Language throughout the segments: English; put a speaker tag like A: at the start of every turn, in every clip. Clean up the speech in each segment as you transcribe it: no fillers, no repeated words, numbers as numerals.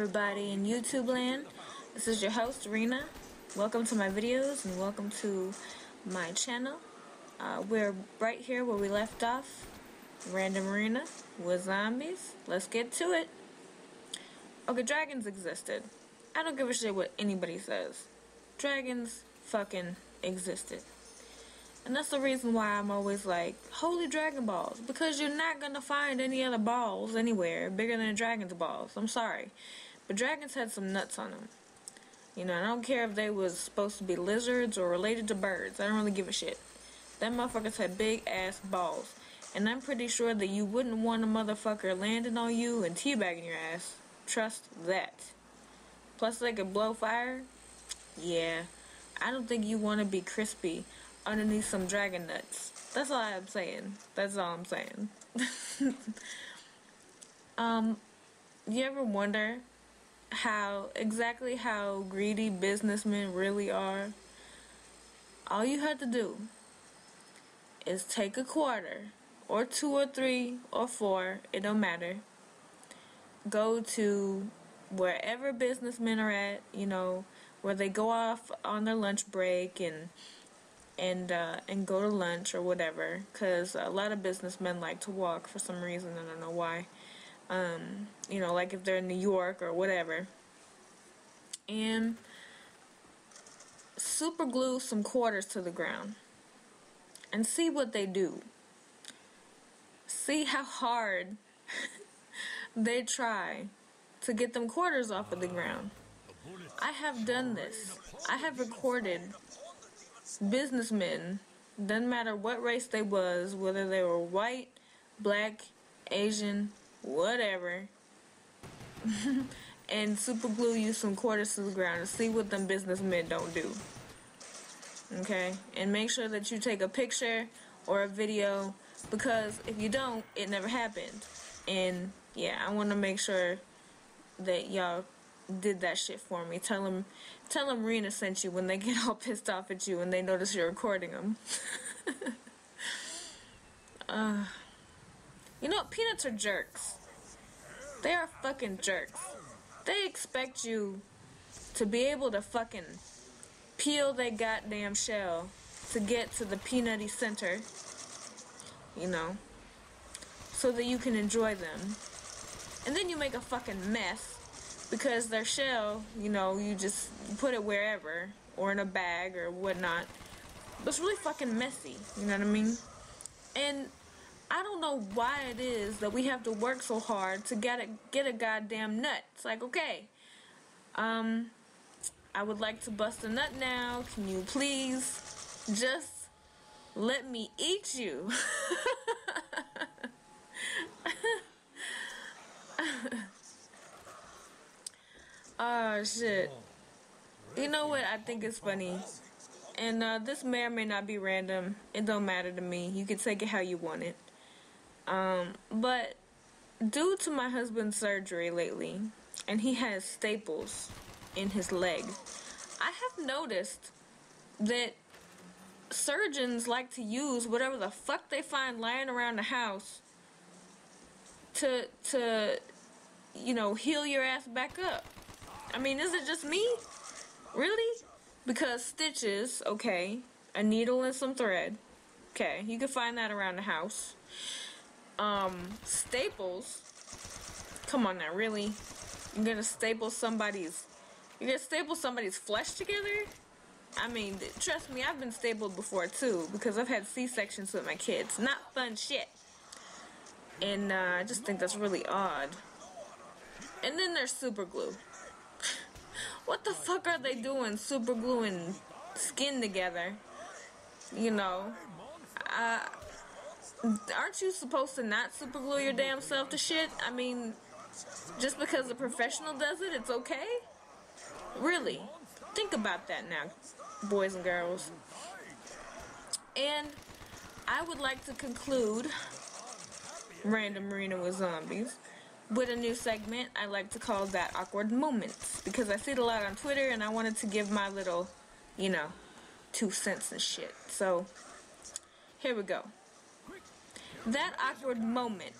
A: everybody in YouTube land. This is your host Rina. Welcome to my videos and welcome to my channel. We're right here where we left off. Random Rina with zombies. Let's get to it. Okay, dragons existed. I don't give a shit what anybody says. Dragons fucking existed. And that's the reason why I'm always like, holy Dragon Balls. Because you're not going to find any other balls anywhere bigger than a dragon's balls. I'm sorry. But dragons had some nuts on them. You know, I don't care if they was supposed to be lizards or related to birds. I don't really give a shit. Them motherfuckers had big ass balls. And I'm pretty sure that you wouldn't want a motherfucker landing on you and teabagging your ass. Trust that. Plus they could blow fire. Yeah. I don't think you want to be crispy underneath some dragon nuts. That's all I'm saying. That's all I'm saying. You ever wonder exactly how greedy businessmen really are? All you have to do is take a quarter, or 2 or 3 or 4, it don't matter. Go to wherever businessmen are at, you know, where they go off on their lunch break and go to lunch or whatever, because a lot of businessmen like to walk for some reason. I don't know why. You know, like if they're in New York or whatever, and super glue some quarters to the ground and see what they do. See how hard they try to get them quarters off of the ground. I have done this. I have recorded businessmen, doesn't matter what race they was, whether they were white, black, Asian, whatever, and super glue you some quarters to the ground and see what them businessmen don't do. Okay? And make sure that you take a picture or a video, because if you don't, it never happened. And yeah, I want to make sure that y'all did that shit for me. Tell them Rina sent you when they get all pissed off at you and they notice you're recording them. You know, peanuts are jerks. They are fucking jerks. They expect you to be able to fucking peel their goddamn shell to get to the peanutty center, you know, so that you can enjoy them. And then you make a fucking mess because their shell, you know, you just put it wherever or in a bag or whatnot. But it's really fucking messy, you know what I mean? And I don't know why it is that we have to work so hard to get a goddamn nut. It's like, okay, I would like to bust a nut now. Can you please just let me eat you? Oh shit. You know what I think is funny? And this may or may not be random. It don't matter to me. You can take it how you want it. But due to my husband's surgery lately, and he has staples in his leg, I have noticed that surgeons like to use whatever the fuck they find lying around the house to you know, heal your ass back up. I mean, is it just me? Really? Because stitches, okay, a needle and some thread, okay, you can find that around the house. Staples, come on now, really? You're gonna staple somebody's flesh together? I mean, trust me, I've been stapled before too, because I've had C-sections with my kids. Not fun shit. And I just think that's really odd. And then there's super glue. What the fuck are they doing, super gluing skin together? You know, aren't you supposed to not super glue your damn self to shit? I mean, just because a professional does it, it's okay? Really? Think about that now, boys and girls. And I would like to conclude Random Rina with Zombies with a new segment I like to call That Awkward Moments, because I see it a lot on Twitter and I wanted to give my little, you know, 2 cents and shit. So here we go. That awkward moment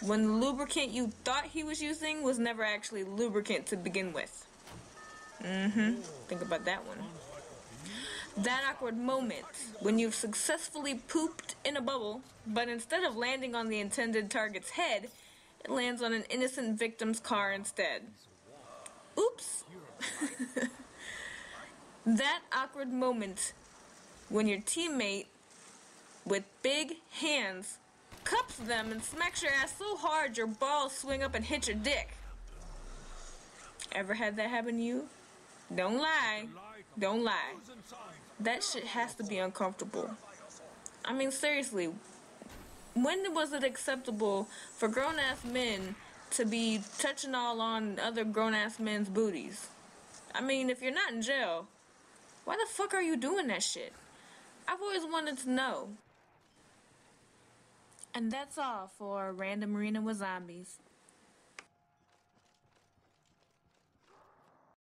A: when the lubricant you thought he was using was never actually lubricant to begin with. Think about that one. That awkward moment when you've successfully pooped in a bubble, but instead of landing on the intended target's head, it lands on an innocent victim's car instead. Oops! That awkward moment when your teammate with big hands cups them and smacks your ass so hard your balls swing up and hit your dick. Ever had that happen to you? Don't lie. Don't lie. That shit has to be uncomfortable. I mean, seriously, when was it acceptable for grown-ass men to be touching all on other grown-ass men's booties? I mean, if you're not in jail, why the fuck are you doing that shit? I've always wanted to know. And that's all for Random Rina with Zombies.